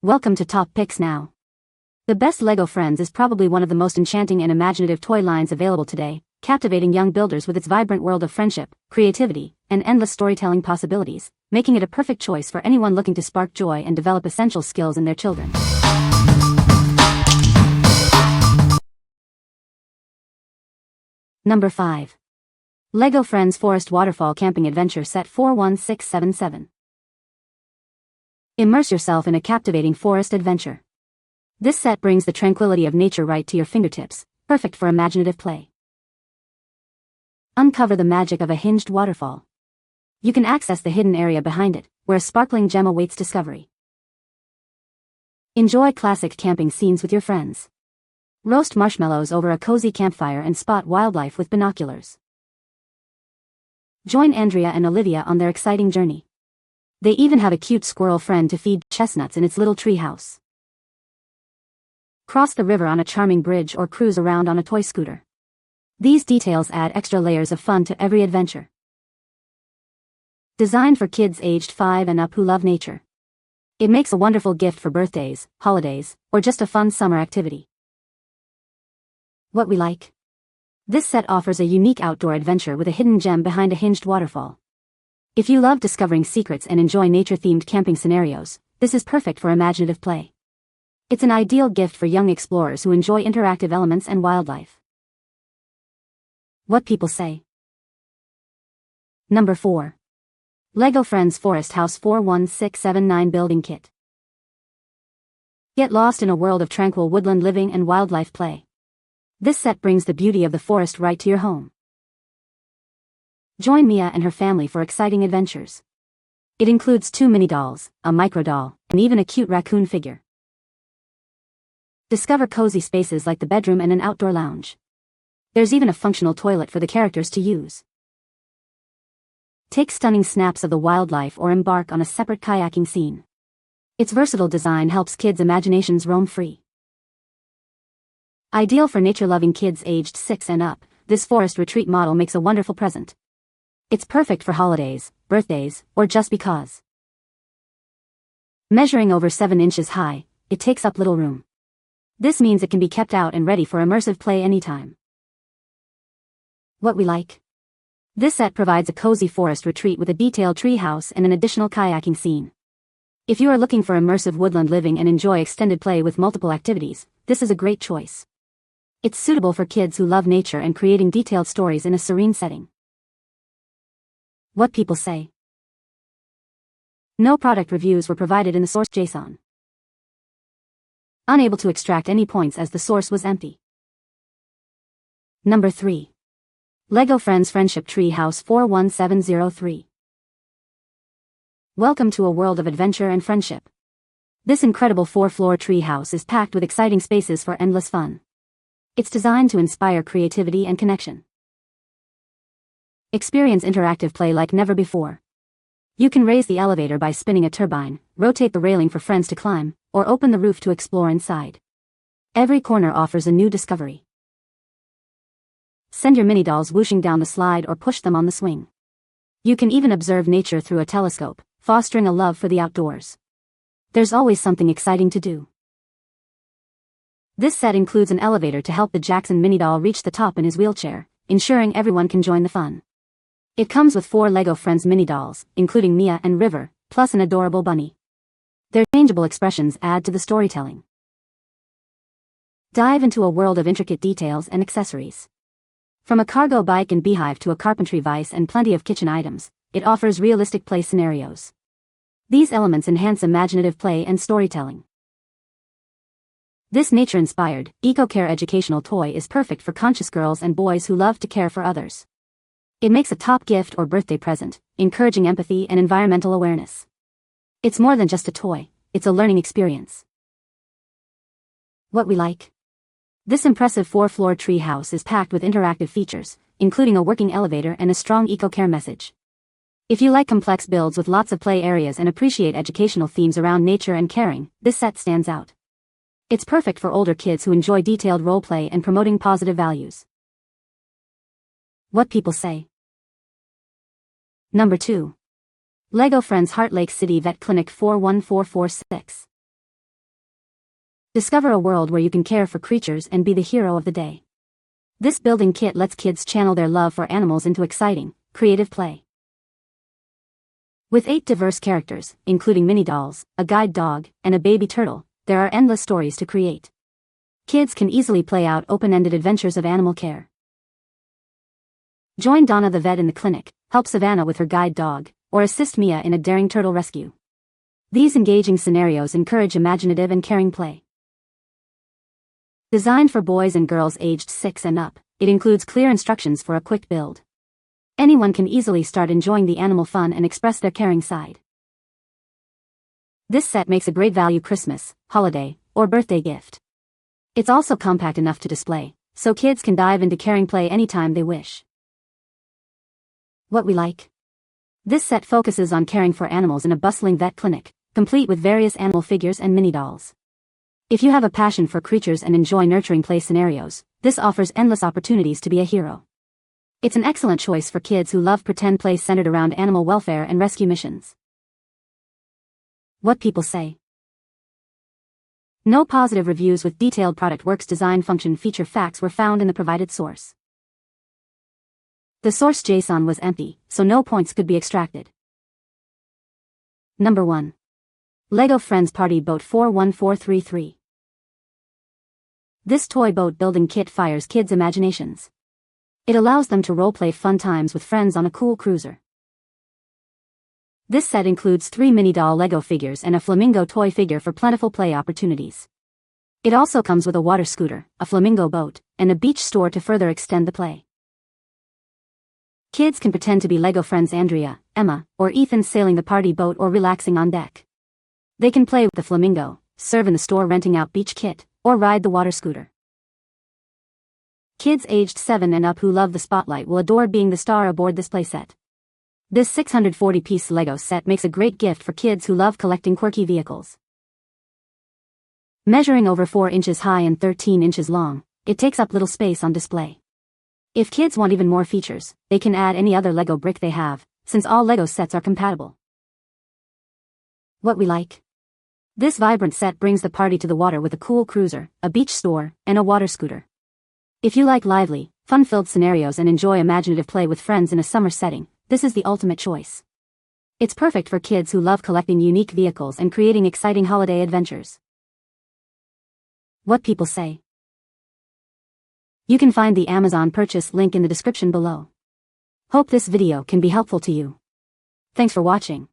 Welcome to Top Picks Now. The best LEGO Friends is probably one of the most enchanting and imaginative toy lines available today, captivating young builders with its vibrant world of friendship, creativity, and endless storytelling possibilities, making it a perfect choice for anyone looking to spark joy and develop essential skills in their children. Number 5. LEGO Friends Forest Waterfall Camping Adventure Set 41677. Immerse yourself in a captivating forest adventure. This set brings the tranquility of nature right to your fingertips, perfect for imaginative play. Uncover the magic of a hinged waterfall. You can access the hidden area behind it, where a sparkling gem awaits discovery. Enjoy classic camping scenes with your friends. Roast marshmallows over a cozy campfire and spot wildlife with binoculars. Join Andrea and Olivia on their exciting journey. They even have a cute squirrel friend to feed chestnuts in its little tree house. Cross the river on a charming bridge or cruise around on a toy scooter. These details add extra layers of fun to every adventure. Designed for kids aged 5 and up who love nature. It makes a wonderful gift for birthdays, holidays, or just a fun summer activity. What we like. This set offers a unique outdoor adventure with a hidden gem behind a hinged waterfall. If you love discovering secrets and enjoy nature-themed camping scenarios, this is perfect for imaginative play. It's an ideal gift for young explorers who enjoy interactive elements and wildlife. What people say. Number 4. LEGO Friends Forest House 41679 Building Kit. Get lost in a world of tranquil woodland living and wildlife play. This set brings the beauty of the forest right to your home. Join Mia and her family for exciting adventures. It includes 2 mini dolls, a micro doll, and even a cute raccoon figure. Discover cozy spaces like the bedroom and an outdoor lounge. There's even a functional toilet for the characters to use. Take stunning snaps of the wildlife or embark on a separate kayaking scene. Its versatile design helps kids' imaginations roam free. Ideal for nature-loving kids aged 6 and up, this forest retreat model makes a wonderful present. It's perfect for holidays, birthdays, or just because. Measuring over 7 inches high, it takes up little room. This means it can be kept out and ready for immersive play anytime. What we like. This set provides a cozy forest retreat with a detailed tree house and an additional kayaking scene. If you are looking for immersive woodland living and enjoy extended play with multiple activities, this is a great choice. It's suitable for kids who love nature and creating detailed stories in a serene setting. What people say. No product reviews were provided in the source JSON. Unable to extract any points as the source was empty. Number 3. LEGO Friends Friendship Tree House 41703. Welcome to a world of adventure and friendship. This incredible 4-floor tree house is packed with exciting spaces for endless fun. It's designed to inspire creativity and connection. Experience interactive play like never before. You can raise the elevator by spinning a turbine, rotate the railing for friends to climb, or open the roof to explore inside. Every corner offers a new discovery. Send your mini dolls whooshing down the slide or push them on the swing. You can even observe nature through a telescope, fostering a love for the outdoors. There's always something exciting to do. This set includes an elevator to help the Jackson mini doll reach the top in his wheelchair, ensuring everyone can join the fun. It comes with 4 LEGO Friends mini dolls, including Mia and River, plus an adorable bunny. Their changeable expressions add to the storytelling. Dive into a world of intricate details and accessories. From a cargo bike and beehive to a carpentry vise and plenty of kitchen items, it offers realistic play scenarios. These elements enhance imaginative play and storytelling. This nature-inspired, eco-care educational toy is perfect for conscious girls and boys who love to care for others. It makes a top gift or birthday present, encouraging empathy and environmental awareness. It's more than just a toy, it's a learning experience. What we like. This impressive 4-floor tree house is packed with interactive features, including a working elevator and a strong eco-care message. If you like complex builds with lots of play areas and appreciate educational themes around nature and caring, this set stands out. It's perfect for older kids who enjoy detailed role play and promoting positive values. What people say. Number 2. LEGO Friends Heartlake City Vet Clinic 41446. Discover a world where you can care for creatures and be the hero of the day. This building kit lets kids channel their love for animals into exciting, creative play. With 8 diverse characters, including mini dolls, a guide dog, and a baby turtle, there are endless stories to create. Kids can easily play out open-ended adventures of animal care. Join Donna the vet in the clinic, help Savannah with her guide dog, or assist Mia in a daring turtle rescue. These engaging scenarios encourage imaginative and caring play. Designed for boys and girls aged 6 and up, it includes clear instructions for a quick build. Anyone can easily start enjoying the animal fun and express their caring side. This set makes a great value Christmas, holiday, or birthday gift. It's also compact enough to display, so kids can dive into caring play anytime they wish. What we like. This set focuses on caring for animals in a bustling vet clinic, complete with various animal figures and mini dolls. If you have a passion for creatures and enjoy nurturing play scenarios, this offers endless opportunities to be a hero. It's an excellent choice for kids who love pretend play centered around animal welfare and rescue missions. What people say. No positive reviews with detailed product works design function feature facts were found in the provided source. The source JSON was empty, so no points could be extracted. Number 1. LEGO Friends Party Boat 41433. This toy boat building kit fires kids' imaginations. It allows them to roleplay fun times with friends on a cool cruiser. This set includes 3 mini doll LEGO figures and a flamingo toy figure for plentiful play opportunities. It also comes with a water scooter, a flamingo boat, and a beach store to further extend the play. Kids can pretend to be LEGO friends Andrea, Emma, or Ethan sailing the party boat or relaxing on deck. They can play with the flamingo, serve in the store renting out beach kit, or ride the water scooter. Kids aged 7 and up who love the spotlight will adore being the star aboard this playset. This 640-piece LEGO set makes a great gift for kids who love collecting quirky vehicles. Measuring over 4 inches high and 13 inches long, it takes up little space on display. If kids want even more features, they can add any other LEGO brick they have, since all LEGO sets are compatible. What we like. This vibrant set brings the party to the water with a cool cruiser, a beach store, and a water scooter. If you like lively, fun-filled scenarios and enjoy imaginative play with friends in a summer setting, this is the ultimate choice. It's perfect for kids who love collecting unique vehicles and creating exciting holiday adventures. What people say. You can find the Amazon purchase link in the description below. Hope this video can be helpful to you. Thanks for watching.